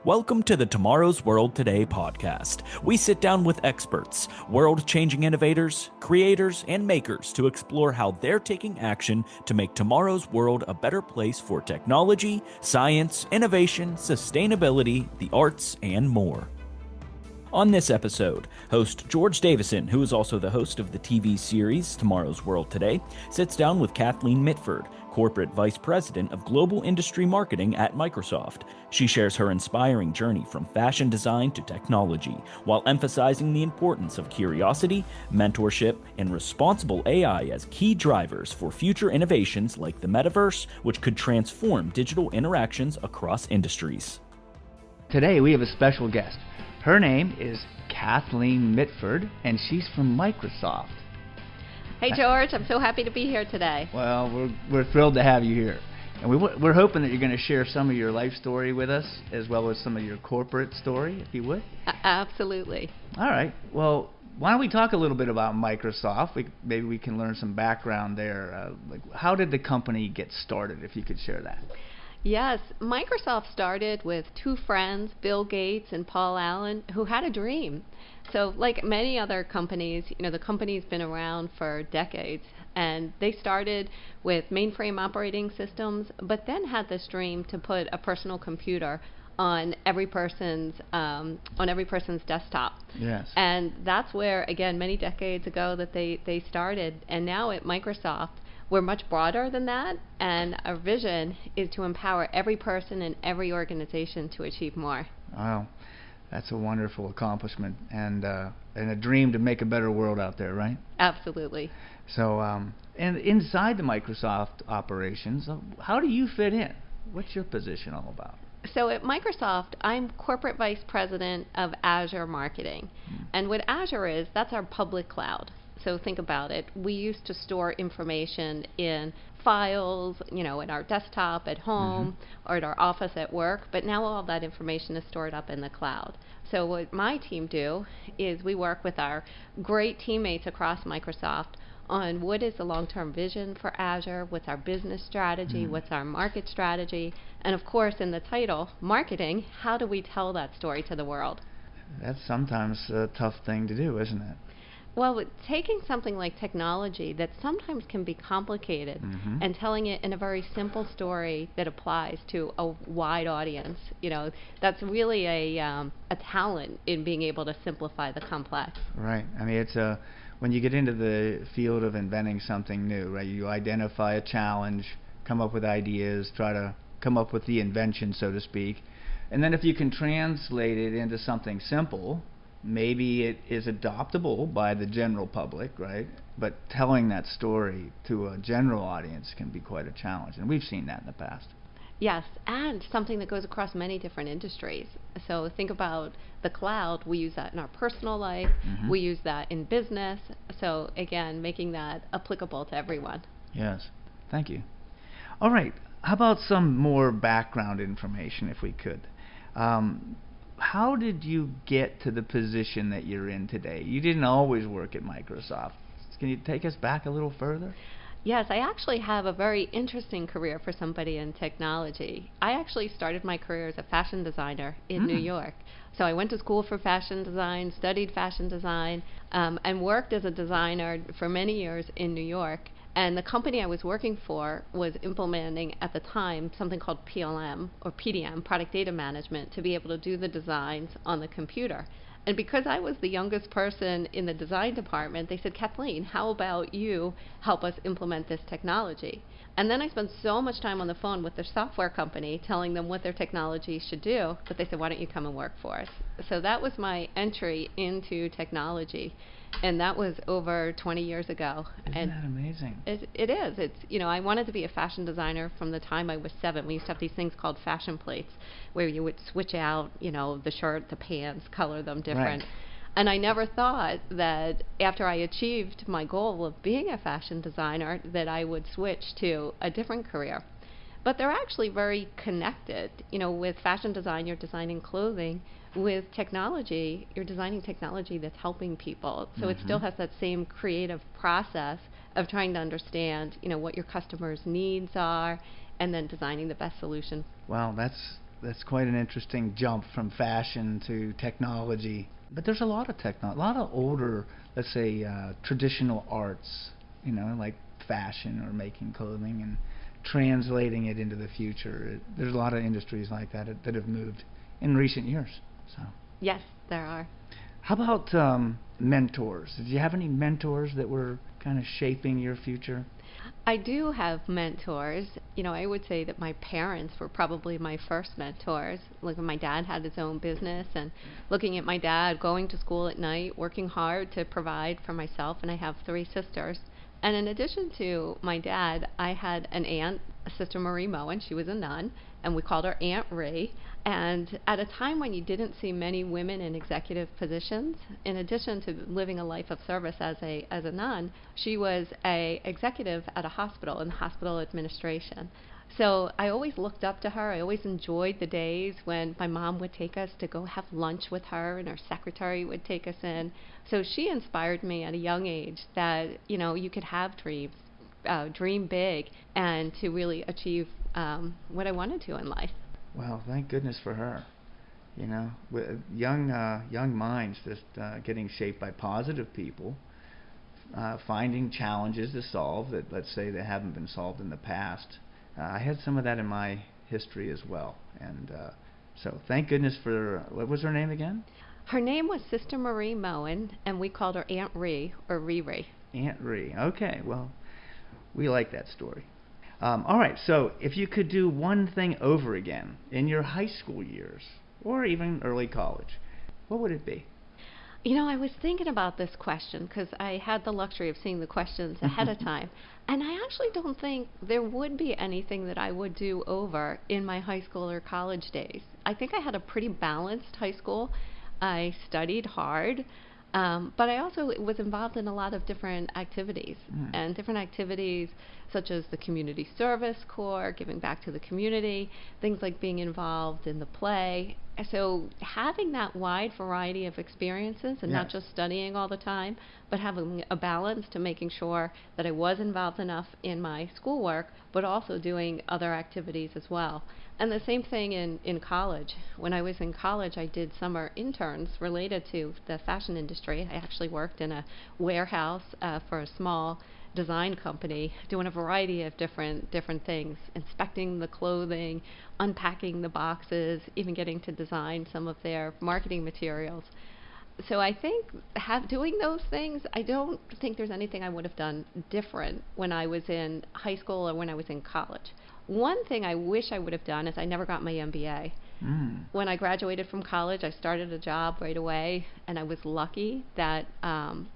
Welcome to the Tomorrow's World Today podcast. We sit down with experts, world-changing innovators, creators, and makers to explore how they're taking action to make tomorrow's world a better place for technology, science, innovation, sustainability, the arts, and more. On this episode, host George Davison, who is also the host of the TV series Tomorrow's World Today, sits down with Kathleen Mitford, Corporate Vice President of Global Industry Marketing at Microsoft. She shares her inspiring journey from fashion design to technology, while emphasizing the importance of curiosity, mentorship, and responsible AI as key drivers for future innovations like the metaverse, which could transform digital interactions across industries. Today we have a special guest. Her name is Kathleen Mitford, and she's from Microsoft. Hey George, I'm so happy to be here today. Well, we're thrilled to have you here. And we're hoping that you're going to share some of your life story with us, as well as some of your corporate story, if you would. Absolutely. All right. Well, why don't we talk a little bit about Microsoft? Maybe we can learn some background there. How did the company get started, if you could share that? Yes, Microsoft started with two friends, Bill Gates and Paul Allen, who had a dream. So like many other companies, the company's been around for decades, and they started with mainframe operating systems, but then had this dream to put a personal computer on every person's desktop. Yes. And that's where, again, many decades ago that they started. And now at Microsoft, we're much broader than that, and our vision is to empower every person and every organization to achieve more. Wow, that's a wonderful accomplishment, and a dream to make a better world out there, right? Absolutely. So, and inside the Microsoft operations, how do you fit in? What's your position all about? So at Microsoft, I'm Corporate Vice President of Azure Marketing. And what Azure is, that's our public cloud. So think about it. We used to store information in files, in our desktop at home or at our office at work, but now all that information is stored up in the cloud. So what my team do is we work with our great teammates across Microsoft on what is the long-term vision for Azure, what's our business strategy, what's our market strategy, and of course in the title, marketing, how do we tell that story to the world? That's sometimes a tough thing to do, isn't it? Well, taking something like technology that sometimes can be complicated and telling it in a very simple story that applies to a wide audience, that's really a talent in being able to simplify the complex. Right. I mean, it's when you get into the field of inventing something new, right? You identify a challenge, come up with ideas, try to come up with the invention, so to speak, and then if you can translate it into something simple, maybe it is adoptable by the general public, right? But telling that story to a general audience can be quite a challenge, and we've seen that in the past. Yes, and something that goes across many different industries. So think about the cloud. We use that in our personal life. We use that in business. So again, making that applicable to everyone. Yes, thank you. All right, how about some more background information, if we could? How did you get to the position that you're in today? You didn't always work at Microsoft. Can you take us back a little further? Yes, I actually have a very interesting career for somebody in technology. I actually started my career as a fashion designer in New York. So I went to school for fashion design, studied fashion design, and worked as a designer for many years in New York. And the company I was working for was implementing at the time something called PLM or PDM, Product Data Management, to be able to do the designs on the computer. And because I was the youngest person in the design department, they said, Kathleen, how about you help us implement this technology? And then I spent so much time on the phone with the software company telling them what their technology should do, that they said, why don't you come and work for us? So that was my entry into technology. And that was over 20 years ago. Isn't that amazing? It is. It's, I wanted to be a fashion designer from the time I was 7. We used to have these things called fashion plates where you would switch out, the shirt, the pants, color them different. Right. And I never thought that after I achieved my goal of being a fashion designer that I would switch to a different career. But they're actually very connected. With fashion design, you're designing clothing. With technology, you're designing technology that's helping people. So it still has that same creative process of trying to understand, what your customers' needs are, and then designing the best solution. Well, that's That's quite an interesting jump from fashion to technology. But there's a lot of a lot of older, let's say, traditional arts, like fashion or making clothing, and translating it into the future. There's a lot of industries like that that have moved in recent years. So. Yes, there are. How about mentors? Did you have any mentors that were kind of shaping your future? I do have mentors. I would say that my parents were probably my first mentors. Like when my dad had his own business, and looking at my dad going to school at night, working hard to provide for myself, and I have 3 sisters. And in addition to my dad, I had an aunt, Sister Marie Moen. She was a nun, and we called her Aunt Ree. And at a time when you didn't see many women in executive positions, in addition to living a life of service as a nun, she was a executive at a hospital in the hospital administration. So I always looked up to her. I always enjoyed the days when my mom would take us to go have lunch with her, and her secretary would take us in. So she inspired me at a young age that, you could have dreams, dream big, and to really achieve what I wanted to in life. Well, thank goodness for her. With young minds just getting shaped by positive people, finding challenges to solve that, let's say, that haven't been solved in the past. I had some of that in my history as well, and so thank goodness for, what was her name again? Her name was Sister Marie Moen, and we called her Aunt Ree, or Ree. Aunt Ree. Okay, well, we like that story. All right, so if you could do one thing over again in your high school years, or even early college, what would it be? I was thinking about this question because I had the luxury of seeing the questions ahead of time. And I actually don't think there would be anything that I would do over in my high school or college days. I think I had a pretty balanced high school. I studied hard, but I also was involved in a lot of different activities, and different activities such as the Community Service Corps, giving back to the community, things like being involved in the play. So having that wide variety of experiences, and not just studying all the time, but having a balance to making sure that I was involved enough in my schoolwork, but also doing other activities as well. And the same thing in college. When I was in college, I did summer interns related to the fashion industry. I actually worked in a warehouse for a small design company, doing a variety of different things, inspecting the clothing, unpacking the boxes, even getting to design some of their marketing materials. So I think doing those things, I don't think there's anything I would have done different when I was in high school or when I was in college. One thing I wish I would have done is I never got my MBA. When I graduated from college, I started a job right away, and I was lucky that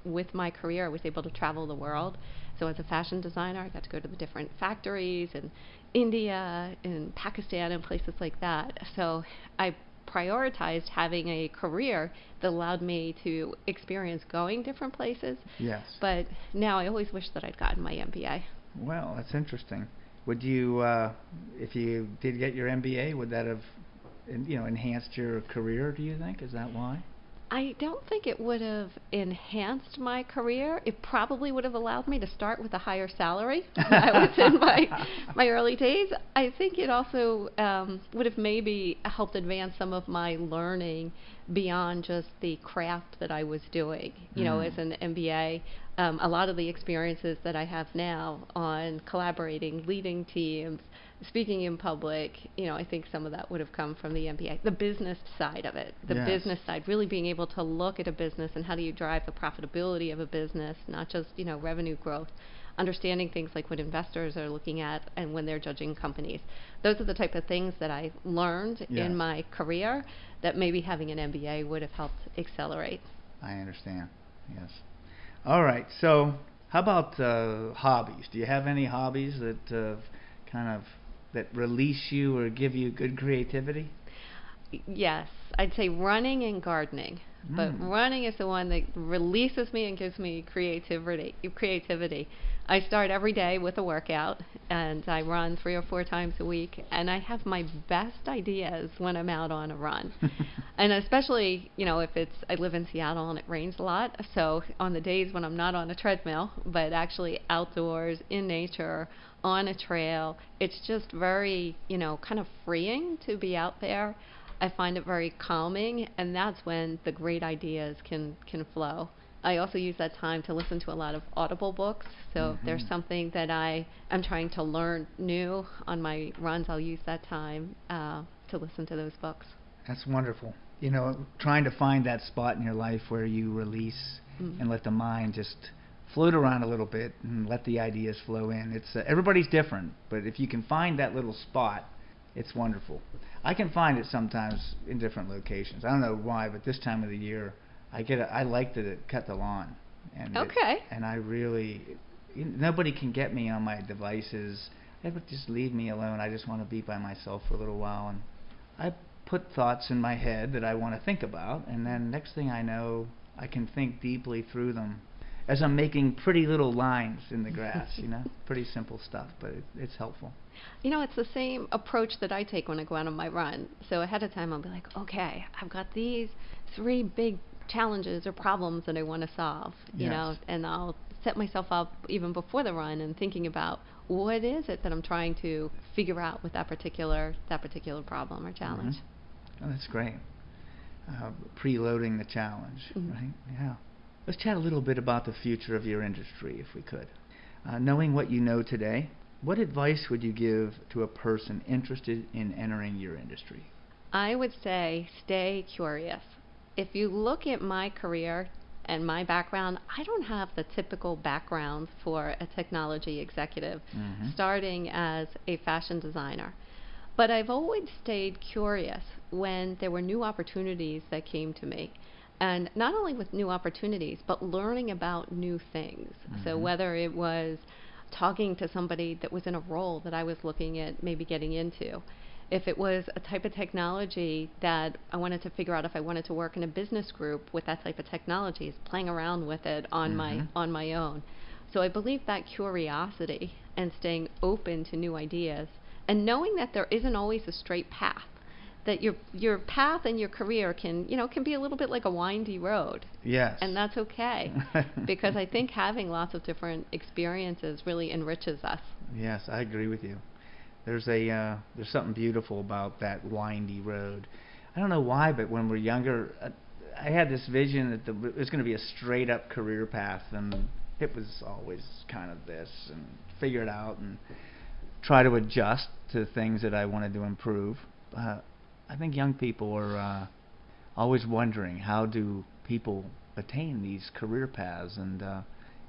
with my career I was able to travel the world. So as a fashion designer, I got to go to the different factories in India and Pakistan and places like that. So I prioritized having a career that allowed me to experience going different places. Yes. But now I always wish that I'd gotten my MBA. Well, that's interesting. Would you, if you did get your MBA, would that have, enhanced your career, do you think? Is that why? I don't think it would have enhanced my career. It probably would have allowed me to start with a higher salary when I was in my early days. I think it also would have maybe helped advance some of my learning beyond just the craft that I was doing. As an MBA, a lot of the experiences that I have now on collaborating, leading teams, speaking in public, I think some of that would have come from the MBA. The business side of it, business side, really being able to look at a business and how do you drive the profitability of a business, not just, revenue growth. Understanding things like what investors are looking at and when they're judging companies. Those are the type of things that I learned in my career that maybe having an MBA would have helped accelerate. I understand, yes. All right, so how about hobbies? Do you have any hobbies that that release you or give you good creativity? Yes, I'd say running and gardening but running is the one that releases me and gives me creativity. I start every day with a workout, and I run 3 or 4 times a week, and I have my best ideas when I'm out on a run. And especially, if I live in Seattle and it rains a lot, so on the days when I'm not on a treadmill, but actually outdoors, in nature, on a trail, it's just very, kind of freeing to be out there. I find it very calming, and that's when the great ideas can flow. I also use that time to listen to a lot of Audible books. So if there's something that I'm trying to learn new on my runs, I'll use that time to listen to those books. That's wonderful. Trying to find that spot in your life where you release and let the mind just float around a little bit and let the ideas flow in. It's everybody's different, but if you can find that little spot, it's wonderful. I can find it sometimes in different locations. I don't know why, but this time of the year, I like to cut the lawn. And okay. And I really, nobody can get me on my devices. They would just leave me alone. I just want to be by myself for a little while. And I put thoughts in my head that I want to think about, and then next thing I know, I can think deeply through them as I'm making pretty little lines in the grass, Pretty simple stuff, but it's helpful. It's the same approach that I take when I go out on my run. So ahead of time, I'll be like, okay, I've got these 3 big challenges or problems that I want to solve, and I'll set myself up even before the run and thinking about what is it that I'm trying to figure out with that particular problem or challenge. Oh, that's great. Preloading the challenge, right? Yeah. Let's chat a little bit about the future of your industry, if we could. Knowing what you know today, what advice would you give to a person interested in entering your industry? I would say stay curious. If you look at my career and my background, I don't have the typical background for a technology executive, starting as a fashion designer. But I've always stayed curious when there were new opportunities that came to me. And not only with new opportunities, but learning about new things. So whether it was talking to somebody that was in a role that I was looking at maybe getting into, if it was a type of technology that I wanted to figure out if I wanted to work in a business group with that type of technologies, playing around with it on my own. So I believe that curiosity and staying open to new ideas and knowing that there isn't always a straight path, that your path and your career can be a little bit like a windy road. Yes. And that's okay, because I think having lots of different experiences really enriches us. Yes, I agree with you. There's something beautiful about that windy road. I don't know why, but when we're younger, I had this vision that it was going to be a straight up career path, and it was always kind of this, and figure it out and try to adjust to things that I wanted to improve. I think young people are always wondering, how do people attain these career paths? And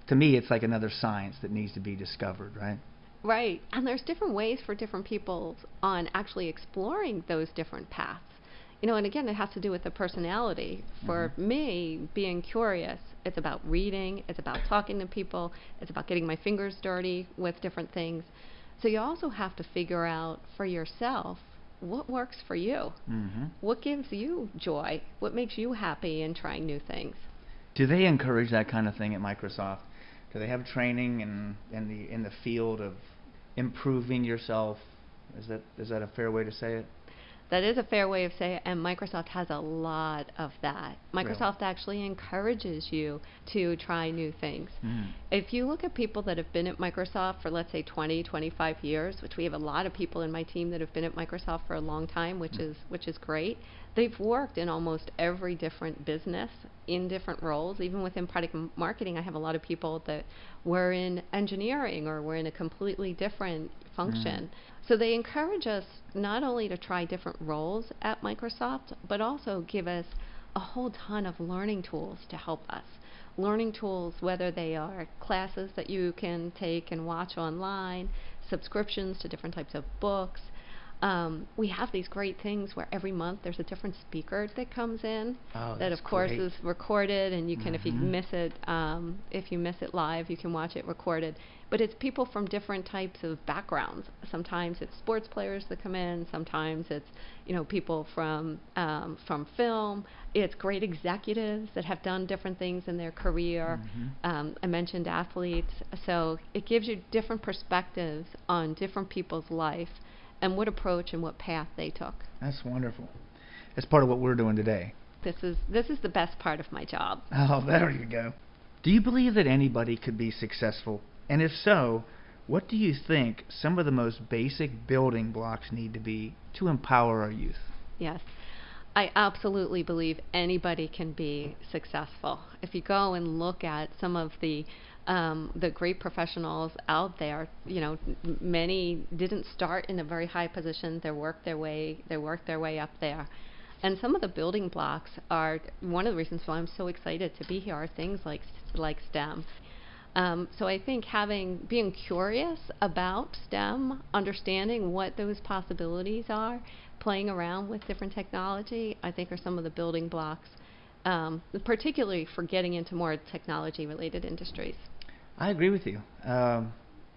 to me, it's like another science that needs to be discovered, right? Right. And there's different ways for different people on actually exploring those different paths. And again, it has to do with the personality. For me, being curious, it's about reading, it's about talking to people, it's about getting my fingers dirty with different things. So you also have to figure out for yourself what works for you. What gives you joy? What makes you happy in trying new things? Do they encourage that kind of thing at Microsoft? Do they have training in the field of improving yourself? Is that a fair way to say it? That is a fair way of saying it, and Microsoft has a lot of that. Microsoft actually encourages you to try new things. If you look at people that have been at Microsoft for, let's say, 20, 25 years, which we have a lot of people in my team that have been at Microsoft for a long time, which is great. They've worked in almost every different business in different roles. Even within product marketing, I have a lot of people that were in engineering or were in a completely different function. So they encourage us not only to try different roles at Microsoft, but also give us a whole ton of learning tools to help us. Learning tools, whether they are classes that you can take and watch online, subscriptions to different types of books. We have these great things where every month there's a different speaker that comes in. Oh, that that's of course great. is recorded, and you can, Mm-hmm. if you miss it live, you can watch it recorded. But it's people from different types of backgrounds. Sometimes it's sports players that come in. Sometimes it's people from film. It's great executives that have done different things in their career. Mm-hmm. I mentioned athletes, so it gives you different perspectives on different people's life and what approach and what path they took. That's wonderful. That's part of what we're doing today. This is the best part of my job. Oh, there you go. Do you believe that anybody could be successful? And if so, what do you think some of the most basic building blocks need to be to empower our youth? Yes. I absolutely believe anybody can be successful. If you go and look at some of the great professionals out there, many didn't start in a very high position. They worked their way up there. And some of the building blocks are one of the reasons why I'm so excited to be here are things like STEM. So I think being curious about STEM, understanding what those possibilities are, playing around with different technology, I think are some of the building blocks, particularly for getting into more technology-related industries. I agree with you.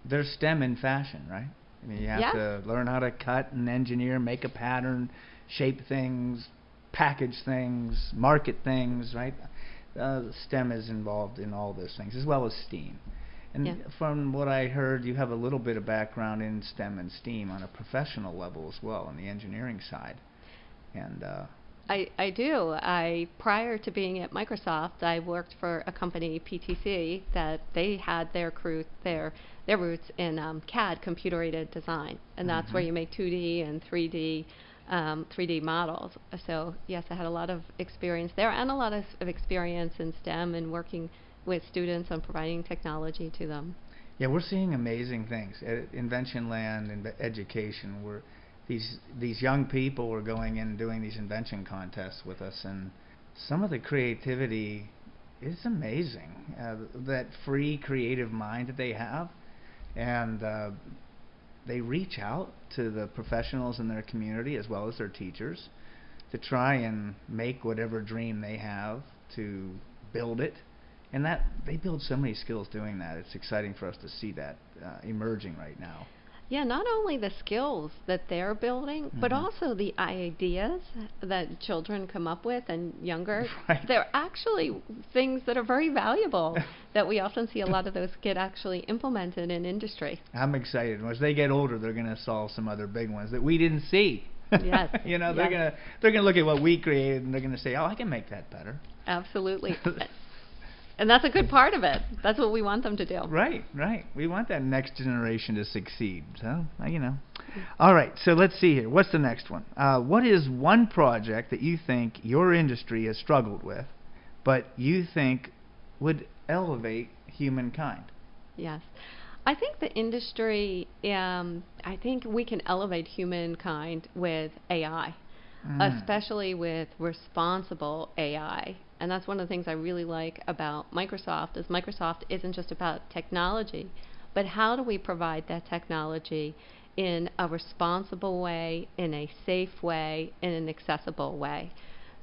There's STEM in fashion, right? I mean, you have Yes. to learn how to cut and engineer, make a pattern, shape things, package things, market things, right? STEM is involved in all those things, as well as STEAM. And Yeah. from what I heard, you have a little bit of background in STEM and STEAM on a professional level as well, on the engineering side. And I do. Prior to being at Microsoft, I worked for a company, PTC, that they had their roots in CAD, computer-aided design, and that's where you make 2D and 3D models. So yes, I had a lot of experience there, and a lot of experience in STEM and working with students on providing technology to them. yeah, we're seeing amazing things at Invention Land and education. Where these young people are going in and doing these invention contests with us, and some of the creativity is amazing. That free creative mind that they have, and they reach out to the professionals in their community as well as their teachers to try and make whatever dream they have, to build it. And that they build so many skills doing that. It's exciting for us to see that emerging right now. Yeah, not only the skills that they're building, but Mhm. also the ideas that children come up with and younger. Right. They're actually things that are very valuable that we often see a lot of those get actually implemented in industry. I'm excited. As they get older, they're going to solve some other big ones that we didn't see. Yes. They're gonna look at what we created and they're going to say, "Oh, I can make that better." Absolutely. And that's a good part of it. That's what we want them to do. Right. We want that next generation to succeed. So, All right, so let's see here. What's the next one? What is one project that you think your industry has struggled with, but you think would elevate humankind? Yes. I think the industry, I think we can elevate humankind with AI, especially with responsible AI. And that's one of the things I really like about Microsoft, is Microsoft isn't just about technology, but how do we provide that technology in a responsible way, in a safe way, in an accessible way.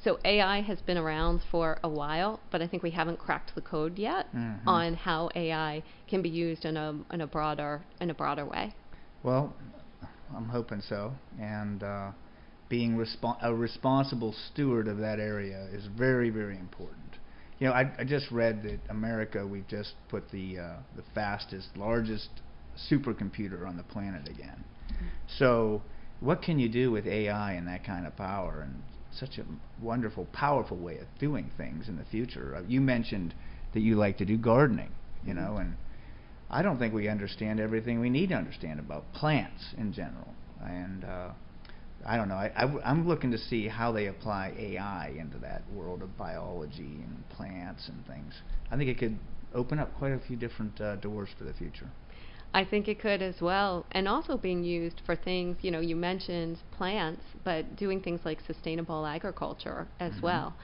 So AI has been around for a while, but I think we haven't cracked the code yet on how AI can be used in a broader way. Well, I'm hoping so. And being a responsible steward of that area is very, very important. I just read that America, we've just put the fastest, largest supercomputer on the planet again. So what can you do with AI and that kind of power, and such a wonderful, powerful way of doing things in the future? You mentioned that you like to do gardening, and I don't think we understand everything we need to understand about plants in general. And I don't know. I'm looking to see how they apply AI into that world of biology and plants and things. I think it could open up quite a few different doors for the future. I think it could as well, and also being used for things, you mentioned plants, but doing things like sustainable agriculture as well.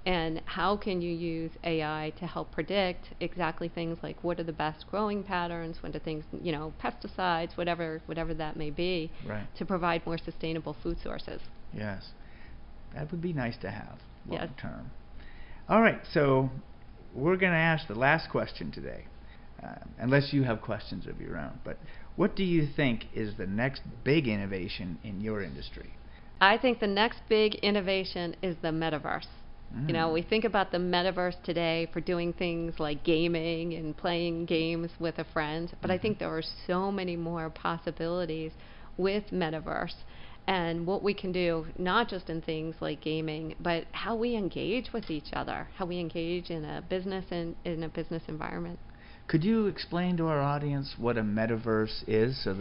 And how can you use AI to help predict exactly things like what are the best growing patterns, when do things, pesticides, whatever that may be, Right. to provide more sustainable food sources. Yes. That would be nice to have long Yes. term. All right, so we're going to ask the last question today, unless you have questions of your own. But what do you think is the next big innovation in your industry? I think the next big innovation is the metaverse. We think about the metaverse today for doing things like gaming and playing games with a friend, but I think there are so many more possibilities with metaverse and what we can do, not just in things like gaming, but how we engage with each other, how we engage in a business and in a business environment. Could you explain to our audience what a metaverse is, so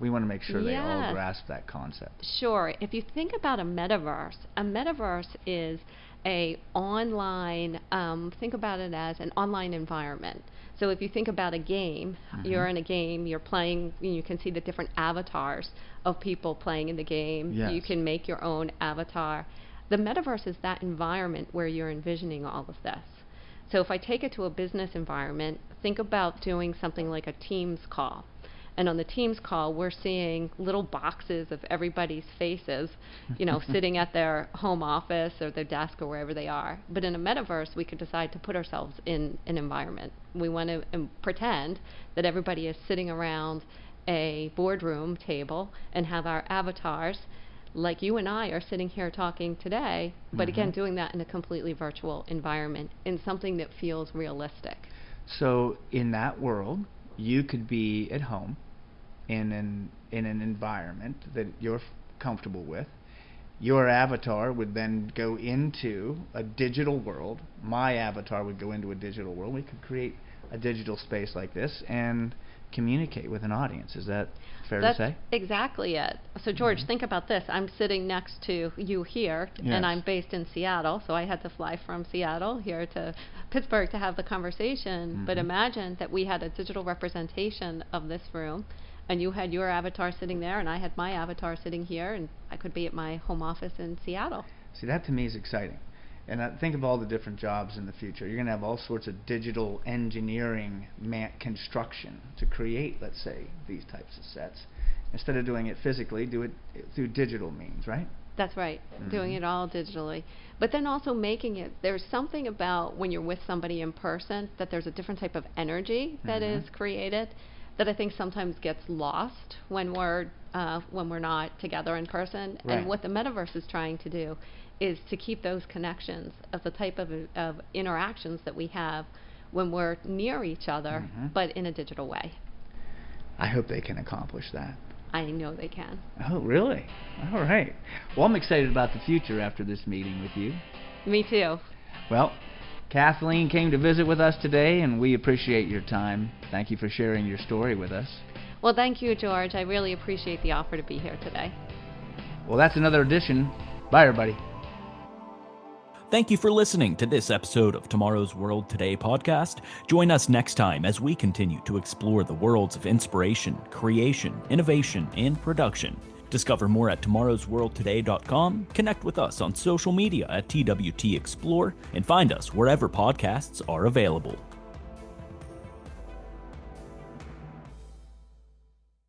we want to make sure they all Yes. grasp that concept? Sure. If you think about a metaverse is a online, think about it as an online environment. So if you think about a game, you're in a game, you're playing, you can see the different avatars of people playing in the game. Yes. You can make your own avatar. The metaverse is that environment where you're envisioning all of this. So if I take it to a business environment, think about doing something like a Teams call. And on the Teams call, we're seeing little boxes of everybody's faces, sitting at their home office or their desk or wherever they are. But in a metaverse, we could decide to put ourselves in an environment. We want to pretend that everybody is sitting around a boardroom table and have our avatars, like you and I are sitting here talking today, but again, doing that in a completely virtual environment, in something that feels realistic. So in that world, you could be at home in an environment that you're comfortable with. Your avatar would then go into a digital world. My avatar would go into a digital world. We could create a digital space like this and communicate with an audience. Is that fair to say? That's exactly it. So George, think about this. I'm sitting next to you here, Yes. and I'm based in Seattle, so I had to fly from Seattle here to Pittsburgh to have the conversation. But imagine that we had a digital representation of this room, and you had your avatar sitting there, and I had my avatar sitting here, and I could be at my home office in Seattle. See, that to me is exciting. And think of all the different jobs in the future. You're going to have all sorts of digital engineering construction to create, let's say, these types of sets. Instead of doing it physically, do it through digital means, right? That's right, doing it all digitally. But then also making it, there's something about when you're with somebody in person that there's a different type of energy that is created that I think sometimes gets lost when we're not together in person. Right. And what the metaverse is trying to do is to keep those connections of the type of interactions that we have when we're near each other, but in a digital way. I hope they can accomplish that. I know they can. Oh, really? All right. Well, I'm excited about the future after this meeting with you. Me too. Well, Kathleen came to visit with us today, and we appreciate your time. Thank you for sharing your story with us. Well, thank you, George. I really appreciate the offer to be here today. Well, that's another edition. Bye, everybody. Thank you for listening to this episode of Tomorrow's World Today podcast. Join us next time as we continue to explore the worlds of inspiration, creation, innovation, and production. Discover more at tomorrowsworldtoday.com, connect with us on social media at TWT Explore, and find us wherever podcasts are available.